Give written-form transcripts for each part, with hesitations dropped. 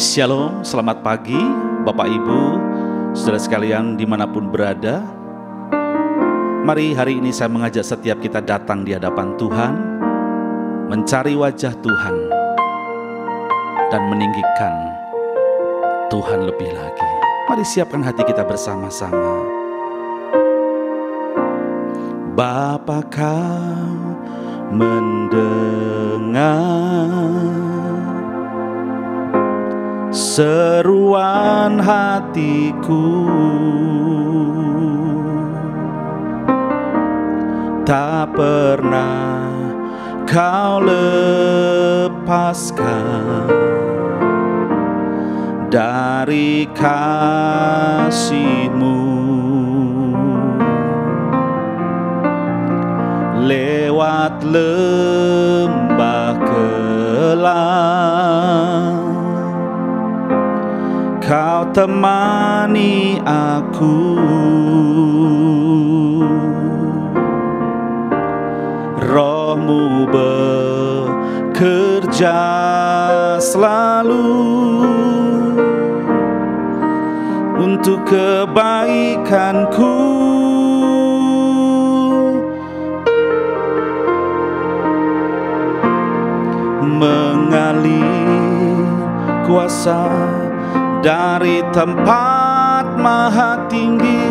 Shalom, selamat pagi Bapak Ibu, saudara sekalian dimanapun berada. Mari hari ini saya mengajak setiap kita datang di hadapan Tuhan, mencari wajah Tuhan, dan meninggikan Tuhan lebih lagi. Mari siapkan hati kita bersama-sama. Bapa, Kau mendengar seruan hatiku, tak pernah Kau lepaskan dari kasih-Mu. Lewat lembah kelam Kau temani aku, Roh-Mu bekerja selalu untuk kebaikanku. Mengalir kuasa dari tempat maha tinggi,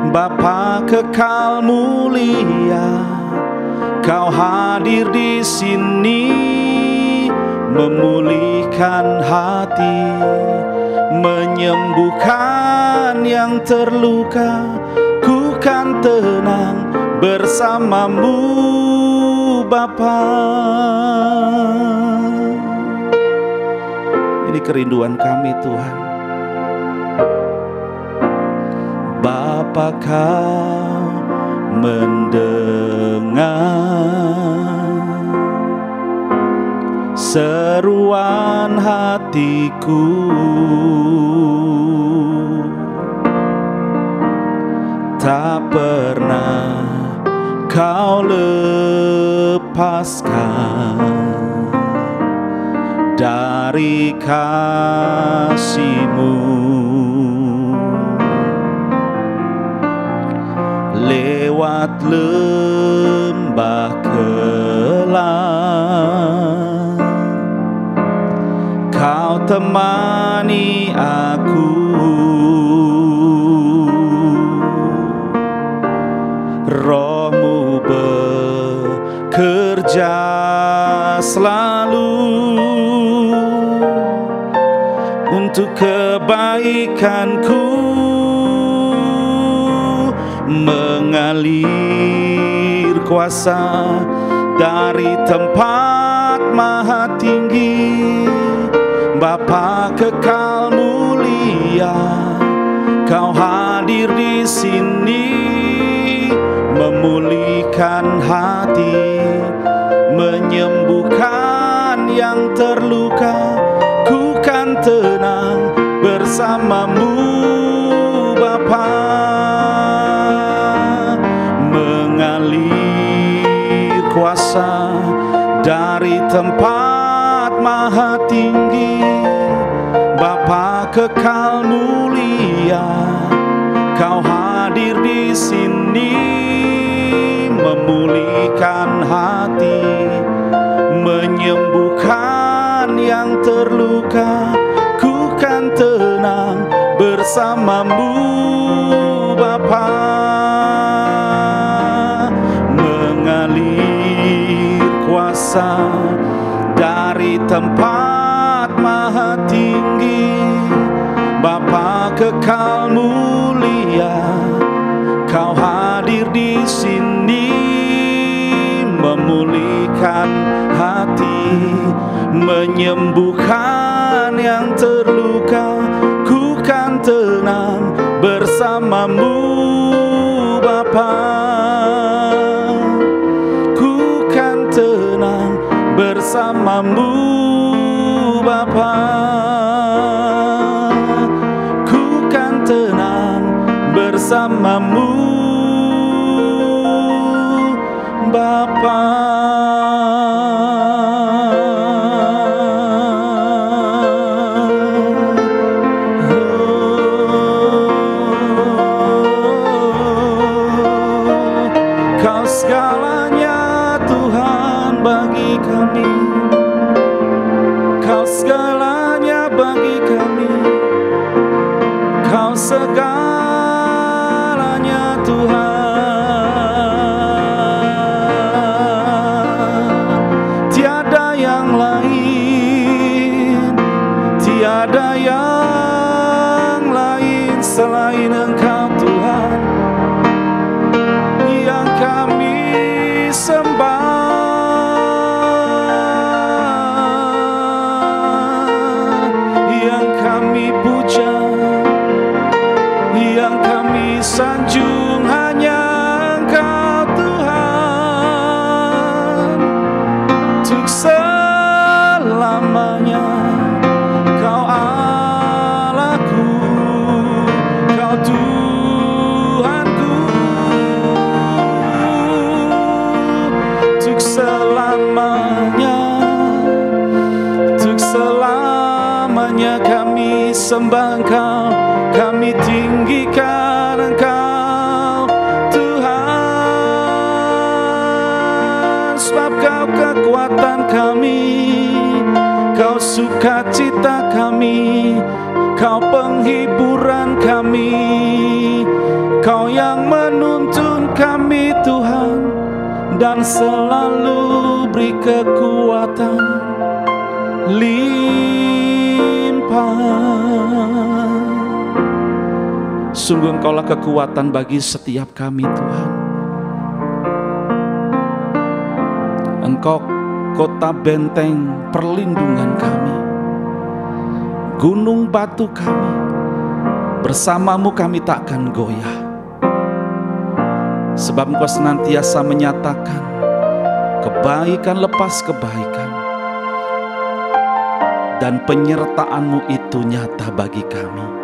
Bapa kekal mulia, Kau hadir di sini, memulihkan hati, menyembuhkan yang terluka. Ku kan tenang bersama-Mu, Bapa. Ini kerinduan kami, Tuhan. Bapa, Kau mendengar seruan hatiku, tak pernah Kau lepaskan dari kasih-Mu. Lewat lembah kelam Kau temani aku, Roh-Mu bekerja selalu untuk kebaikanku. Mengalir kuasa dari tempat maha tinggi, Bapa kekal mulia, Kau hadir di sini, memulihkan hati, menyembuhkan yang terluka. Ku kan tenang bersama-Mu, Bapa. Mengalir kuasa dari tempat maha tinggi, Bapa kekal mulia, Kau hadir di sini, memulihkan hati, menyembuhkan yang terluka. Ku kan tenang bersama-Mu, Bapa. Mengalir kuasa dari tempat maha tinggi, Bapa kekal mulia, Kau hadir di sini, memulihkan hati, menyembuhkan yang terluka. Ku kan tenang bersama-Mu, Bapa. Ku kan tenang bersama-Mu, Bapa. Ku kan tenang bersama-Mu, Bapa. segalanya Tuhan. Tiada yang lain, tiada yang lain selain Engkau Tuhan, yang kami sembah, yang kami puja, yang kami sanjung hanya Engkau Tuhan. Untuk selamanya Kau Allahku, Kau Tuhanku. Untuk selamanya, untuk selamanya kami sembah Engkau, kami tinggikan Engkau Tuhan. Sebab Kau kekuatan kami, Kau sukacita kami, Kau penghiburan kami, Kau yang menuntun kami Tuhan, dan selalu beri kekuatan limpah. Sungguh Engkaulah kekuatan bagi setiap kami Tuhan. Engkau kota benteng perlindungan kami, gunung batu kami. Bersamamu kami takkan goyah, sebab Engkau senantiasa menyatakan kebaikan lepas kebaikan, dan penyertaan-Mu itu nyata bagi kami.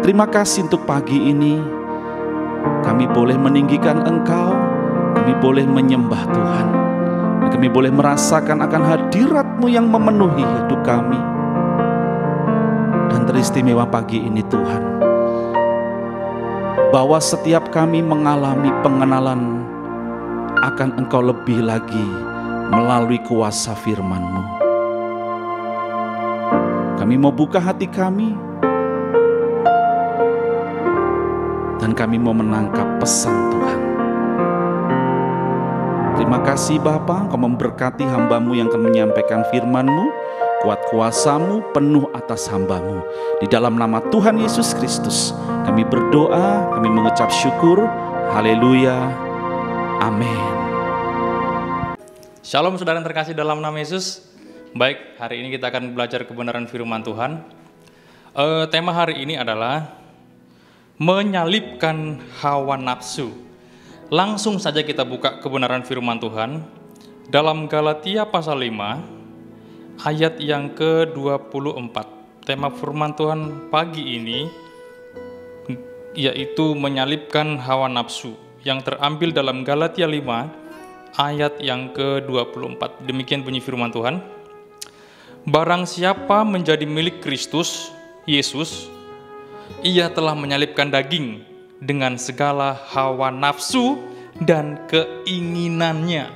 Terima kasih untuk pagi ini, kami boleh meninggikan Engkau, kami boleh menyembah Tuhan, dan kami boleh merasakan akan hadirat-Mu yang memenuhi hidup kami. Dan teristimewa pagi ini Tuhan, bahwa setiap kami mengalami pengenalan akan Engkau lebih lagi melalui kuasa firman-Mu. Kami mau buka hati kami, dan kami mau menangkap pesan Tuhan. Terima kasih Bapa, Engkau memberkati hamba-Mu yang akan menyampaikan firman-Mu. Kuat kuasa-Mu penuh atas hamba-Mu. Di dalam nama Tuhan Yesus Kristus kami berdoa, kami mengucap syukur. Haleluya. Amin. Shalom saudara yang terkasih dalam nama Yesus. Baik, hari ini kita akan belajar kebenaran firman Tuhan. Tema hari ini adalah menyalibkan hawa nafsu. Langsung saja kita buka kebenaran firman Tuhan dalam Galatia pasal 5 ayat yang ke-24. Tema firman Tuhan pagi ini yaitu menyalibkan hawa nafsu, yang terambil dalam Galatia 5 ayat yang ke-24. Demikian bunyi firman Tuhan. Barang siapa menjadi milik Kristus Yesus, ia telah menyalibkan daging dengan segala hawa nafsu dan keinginannya.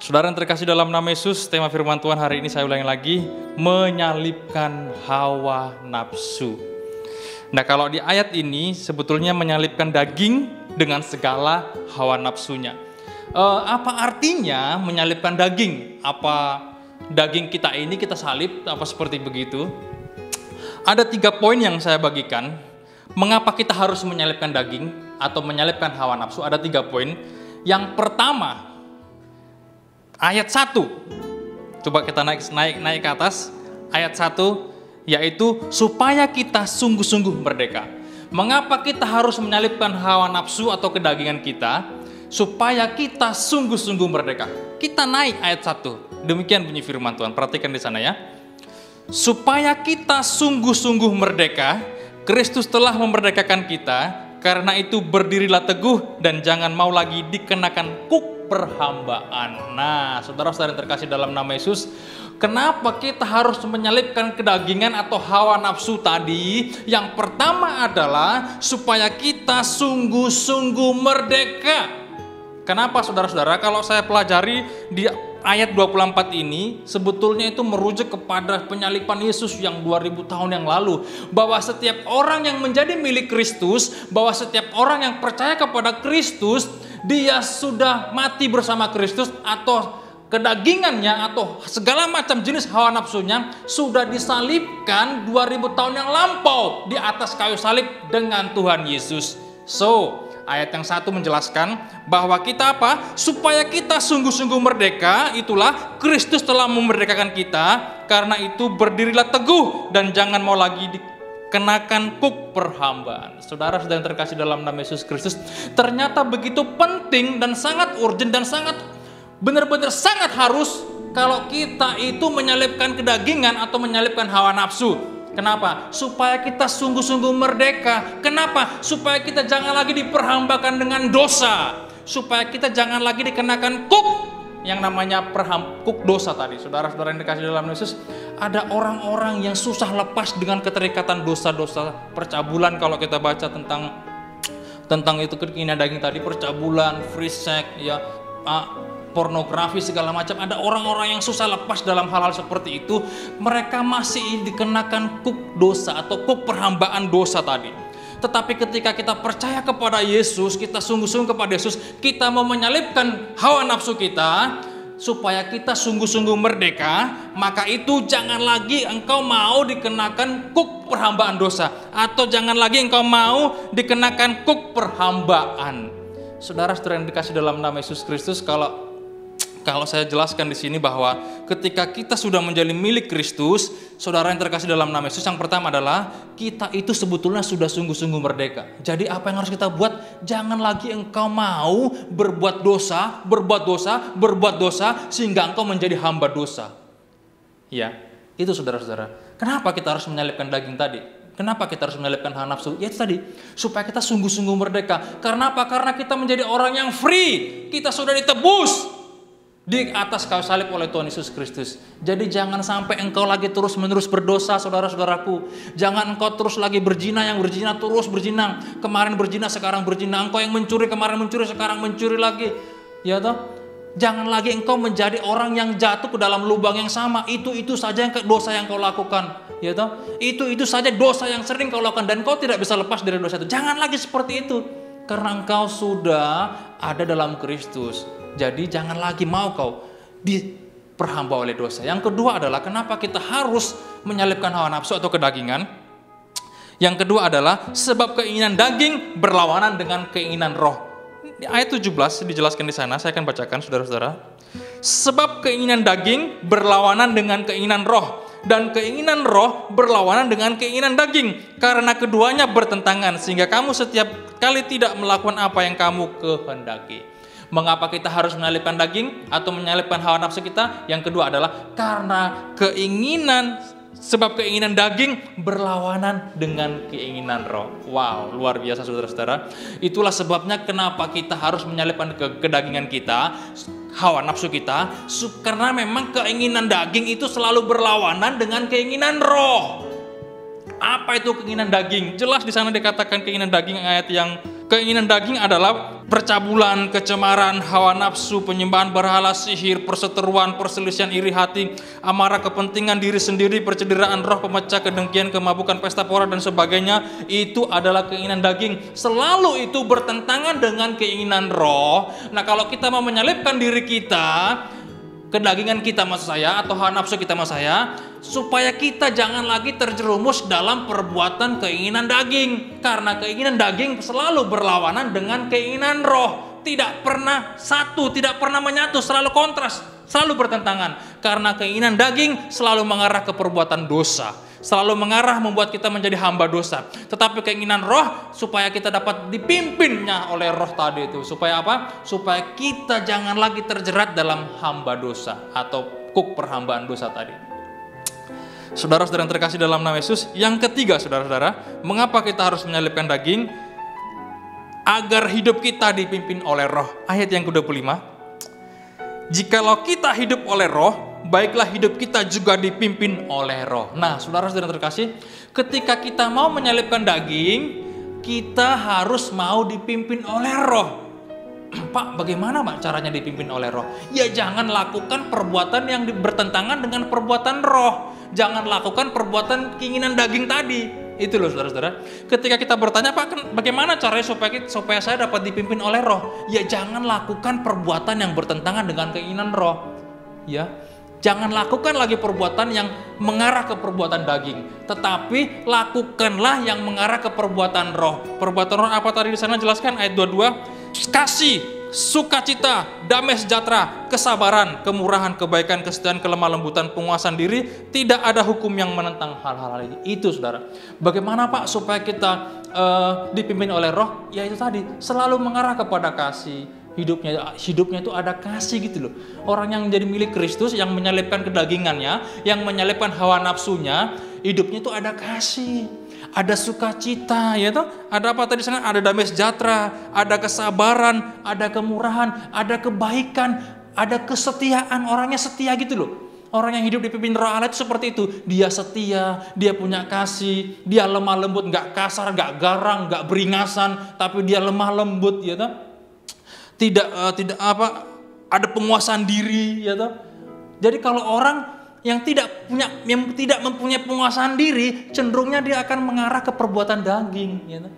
Saudara yang terkasih dalam nama Yesus, tema firman Tuhan hari ini saya ulangi lagi, menyalibkan hawa nafsu. Nah, kalau di ayat ini sebetulnya menyalibkan daging dengan segala hawa nafsunya. Apa artinya menyalibkan daging? Apa daging kita ini kita salib? Apa seperti begitu? Ada 3 poin yang saya bagikan. Mengapa kita harus menyalibkan daging atau menyalibkan hawa nafsu? Ada 3 poin. Yang pertama, ayat 1. Coba kita naik ke atas. Ayat 1 yaitu supaya kita sungguh-sungguh merdeka. Mengapa kita harus menyalibkan hawa nafsu atau kedagingan kita? Supaya kita sungguh-sungguh merdeka. Kita naik ayat 1. Demikian bunyi firman Tuhan. Perhatikan di sana ya. Supaya kita sungguh-sungguh merdeka, Kristus telah memerdekakan kita. Karena itu berdirilah teguh dan jangan mau lagi dikenakan kuk perhambaan. Nah, saudara-saudara yang terkasih dalam nama Yesus, kenapa kita harus menyalibkan kedagingan atau hawa nafsu tadi? Yang pertama adalah supaya kita sungguh-sungguh merdeka. Kenapa saudara-saudara? Kalau saya pelajari di ayat 24 ini sebetulnya itu merujuk kepada penyaliban Yesus yang 2000 tahun yang lalu. Bahwa setiap orang yang menjadi milik Kristus, bahwa setiap orang yang percaya kepada Kristus, dia sudah mati bersama Kristus, atau kedagingannya atau segala macam jenis hawa nafsunya sudah disalibkan 2000 tahun yang lampau di atas kayu salib dengan Tuhan Yesus. So, ayat yang satu menjelaskan bahwa kita apa? Supaya kita sungguh-sungguh merdeka, itulah Kristus telah memerdekakan kita. Karena itu berdirilah teguh dan jangan mau lagi dikenakan kuk perhambaan. Saudara-saudara yang terkasih dalam nama Yesus Kristus, ternyata begitu penting dan sangat urgent dan sangat benar-benar sangat harus kalau kita itu menyalibkan kedagingan atau menyalibkan hawa nafsu. Kenapa? Supaya kita sungguh-sungguh merdeka. Kenapa? Supaya kita jangan lagi diperhambakan dengan dosa. Supaya kita jangan lagi dikenakan kuk yang namanya kuk dosa tadi. Saudara-saudara yang dikasih dalam Yesus, ada orang-orang yang susah lepas dengan keterikatan dosa-dosa percabulan. Kalau kita baca tentang itu keinginan daging tadi, percabulan, free sex, ya, pornografi segala macam. Ada orang-orang yang susah lepas dalam hal-hal seperti itu. Mereka masih dikenakan kuk dosa atau kuk perhambaan dosa tadi. Tetapi ketika kita percaya kepada Yesus, kita sungguh-sungguh kepada Yesus, kita mau menyalibkan hawa nafsu kita supaya kita sungguh-sungguh merdeka, maka itu jangan lagi engkau mau dikenakan kuk perhambaan dosa, atau jangan lagi engkau mau dikenakan kuk perhambaan. Saudara-saudara yang dikasih dalam nama Yesus Kristus, kalau saya jelaskan di sini bahwa ketika kita sudah menjadi milik Kristus, saudara yang terkasih dalam nama Yesus, yang pertama adalah kita itu sebetulnya sudah sungguh-sungguh merdeka. Jadi apa yang harus kita buat? Jangan lagi engkau mau berbuat dosa sehingga engkau menjadi hamba dosa. Ya, itu saudara-saudara. Kenapa kita harus menyalibkan daging tadi? Kenapa kita harus menyalibkan hawa nafsu? Ya itu tadi, supaya kita sungguh-sungguh merdeka. Karena apa? Karena kita menjadi orang yang free. Kita sudah ditebus di atas kayu salib oleh Tuhan Yesus Kristus. Jadi jangan sampai engkau lagi terus-menerus berdosa, saudara-saudaraku. Jangan engkau terus lagi berzina, yang berzina terus berzina. Kemarin berzina, sekarang berzina. Engkau yang mencuri, kemarin mencuri, sekarang mencuri lagi. Ya toh? Jangan lagi engkau menjadi orang yang jatuh ke dalam lubang yang sama. Itu saja yang dosa yang kau lakukan. Ya toh? Itu saja dosa yang sering kau lakukan dan kau tidak bisa lepas dari dosa itu. Jangan lagi seperti itu. Karena engkau sudah ada dalam Kristus. Jadi jangan lagi mau kau diperhamba oleh dosa. Yang kedua adalah kenapa kita harus menyalibkan hawa nafsu atau kedagingan. Yang kedua adalah sebab keinginan daging berlawanan dengan keinginan roh. Di ayat 17 dijelaskan di sana, saya akan bacakan saudara-saudara. Sebab keinginan daging berlawanan dengan keinginan roh, dan keinginan roh berlawanan dengan keinginan daging. Karena keduanya bertentangan, sehingga kamu setiap kali tidak melakukan apa yang kamu kehendaki. Mengapa kita harus menyalibkan daging atau menyalibkan hawa nafsu kita? Yang kedua adalah karena sebab keinginan daging berlawanan dengan keinginan roh. Wow, luar biasa saudara-saudara. Itulah sebabnya kenapa kita harus menyalibkan kedagingan kita, hawa nafsu kita, karena memang keinginan daging itu selalu berlawanan dengan keinginan roh. Apa itu keinginan daging? Jelas di sana dikatakan keinginan daging, ayat yang keinginan daging adalah percabulan, kecemaran, hawa nafsu, penyembahan berhala, sihir, perseteruan, perselisihan, iri hati, amarah, kepentingan diri sendiri, percederaan roh, pemecah, kedengkian, kemabukan, pesta pora dan sebagainya. Itu adalah keinginan daging. Selalu itu bertentangan dengan keinginan roh. Nah, kalau kita mau menyalibkan diri kita, kedagingan kita maksud saya, atau hawa nafsu kita maksud saya, supaya kita jangan lagi terjerumus dalam perbuatan keinginan daging. Karena keinginan daging selalu berlawanan dengan keinginan roh. Tidak pernah satu, tidak pernah menyatu, selalu kontras, selalu bertentangan. Karena keinginan daging selalu mengarah ke perbuatan dosa, selalu mengarah membuat kita menjadi hamba dosa. Tetapi keinginan roh supaya kita dapat dipimpinnya oleh roh tadi itu. Supaya apa? Supaya kita jangan lagi terjerat dalam hamba dosa atau kuk perhambaan dosa tadi. Saudara-saudara yang terkasih dalam nama Yesus, yang ketiga saudara-saudara, mengapa kita harus menyalibkan daging? Agar hidup kita dipimpin oleh roh. Ayat yang ke-25. Jikalau kita hidup oleh roh, baiklah hidup kita juga dipimpin oleh roh. Nah, saudara-saudara yang terkasih, ketika kita mau menyalibkan daging, kita harus mau dipimpin oleh roh. Pak, bagaimana Pak caranya dipimpin oleh roh? Ya jangan lakukan perbuatan yang bertentangan dengan perbuatan roh. Jangan lakukan perbuatan keinginan daging tadi. Itu loh saudara-saudara. Ketika kita bertanya, Pak, bagaimana caranya supaya saya dapat dipimpin oleh roh? Ya jangan lakukan perbuatan yang bertentangan dengan keinginan roh. Ya, jangan lakukan lagi perbuatan yang mengarah ke perbuatan daging, tetapi lakukanlah yang mengarah ke perbuatan roh. Perbuatan roh apa tadi di sana jelaskan ayat 22? Kasih, sukacita, damai sejahtera, kesabaran, kemurahan, kebaikan, kesetiaan, kelemah lembutan, penguasaan diri. Tidak ada hukum yang menentang hal-hal ini. Itu saudara. Bagaimana Pak supaya kita dipimpin oleh roh? Ya itu tadi, selalu mengarah kepada kasih. Hidupnya itu ada kasih gitu loh. Orang yang menjadi milik Kristus, yang menyalibkan kedagingannya, yang menyalibkan hawa nafsunya, hidupnya itu ada kasih, ada sukacita, ya toh. Ada apa tadi sana? Ada damai sejahtera, ada kesabaran, ada kemurahan, ada kebaikan, ada kesetiaan. Orangnya setia gitu loh. Orang yang hidup dipimpin roh Allah itu seperti itu. Dia setia, dia punya kasih, dia lemah lembut, nggak kasar, nggak garang, nggak beringasan, tapi dia lemah lembut, ya toh. Tidak ada penguasaan diri, ya toh. Jadi kalau orang yang tidak mempunyai penguasaan diri, cenderungnya dia akan mengarah ke perbuatan daging, ya toh.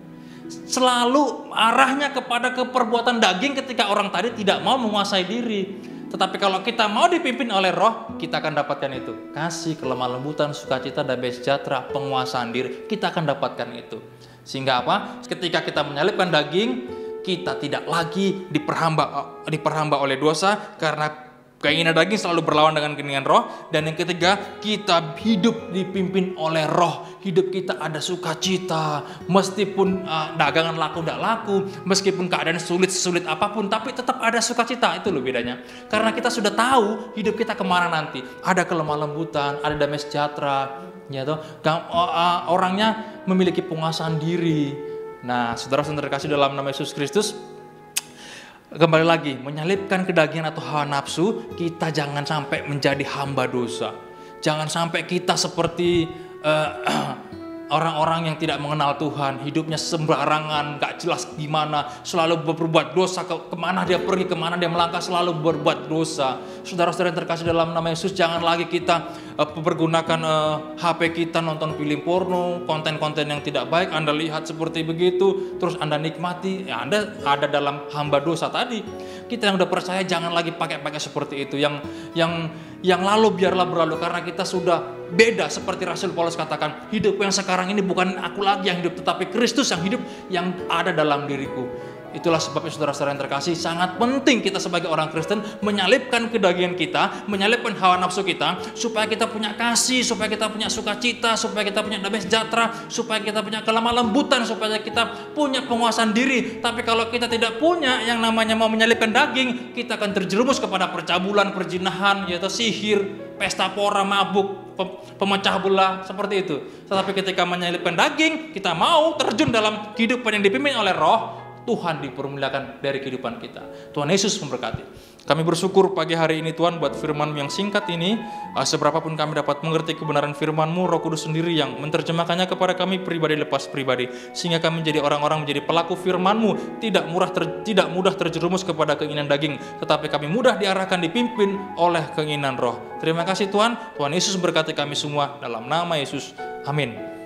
Selalu arahnya kepada perbuatan daging ketika orang tadi tidak mau menguasai diri. Tetapi kalau kita mau dipimpin oleh roh, kita akan dapatkan itu. Kasih, kelemah lembutan, sukacita, damai sejahtera, penguasaan diri, kita akan dapatkan itu. Sehingga apa? Ketika kita menyalibkan daging, kita tidak lagi diperhamba oleh dosa, karena keinginan daging selalu berlawan dengan keinginan roh. Dan yang ketiga, kita hidup dipimpin oleh roh. Hidup kita ada sukacita, meskipun dagangan laku tidak laku, meskipun keadaan sulit apapun, tapi tetap ada sukacita. Itu loh bedanya. Karena kita sudah tahu hidup kita kemana nanti. Ada kelemah lembutan, ada damai sejahtera, ya toh. Orangnya memiliki penguasaan diri. Nah, saudara-saudara terkasih dalam nama Yesus Kristus, kembali lagi, menyalibkan kedagingan atau hawa nafsu, kita jangan sampai menjadi hamba dosa. Jangan sampai kita seperti orang-orang yang tidak mengenal Tuhan, hidupnya sembarangan, gak jelas gimana, selalu berbuat dosa, kemana dia pergi, kemana dia melangkah, selalu berbuat dosa. Saudara-saudara yang terkasih dalam nama Yesus, jangan lagi kita pergunakan HP kita nonton film porno, konten-konten yang tidak baik. Anda lihat seperti begitu, terus Anda nikmati, ya Anda ada dalam hamba dosa tadi. Kita yang udah percaya jangan lagi pakai seperti itu. Yang lalu biarlah berlalu, karena kita sudah beda. Seperti Rasul Paulus katakan, hidup yang sekarang ini bukan aku lagi yang hidup, tetapi Kristus yang hidup, yang ada dalam diriku. Itulah sebabnya saudara-saudara yang terkasih, sangat penting kita sebagai orang Kristen menyalibkan kedagingan kita, menyalibkan hawa nafsu kita, supaya kita punya kasih, supaya kita punya sukacita, supaya kita punya damai sejahtera, supaya kita punya kelemah lembutan, supaya kita punya penguasaan diri. Tapi kalau kita tidak punya yang namanya mau menyalibkan daging, kita akan terjerumus kepada percabulan, perjinahan, yaitu sihir, pesta pora, mabuk, pemecah belah, seperti itu. Tetapi ketika menyalibkan daging, kita mau terjun dalam kehidupan yang dipimpin oleh roh, Tuhan dipermuliakan dari kehidupan kita. Tuhan Yesus memberkati. Kami bersyukur pagi hari ini Tuhan buat firman-Mu yang singkat ini. Seberapapun kami dapat mengerti kebenaran firman-Mu, Roh Kudus sendiri yang menerjemahkannya kepada kami pribadi lepas pribadi. Sehingga kami menjadi orang-orang menjadi pelaku firman-Mu, tidak mudah terjerumus kepada keinginan daging, tetapi kami mudah diarahkan, dipimpin oleh keinginan roh. Terima kasih Tuhan. Tuhan Yesus berkati kami semua dalam nama Yesus. Amin.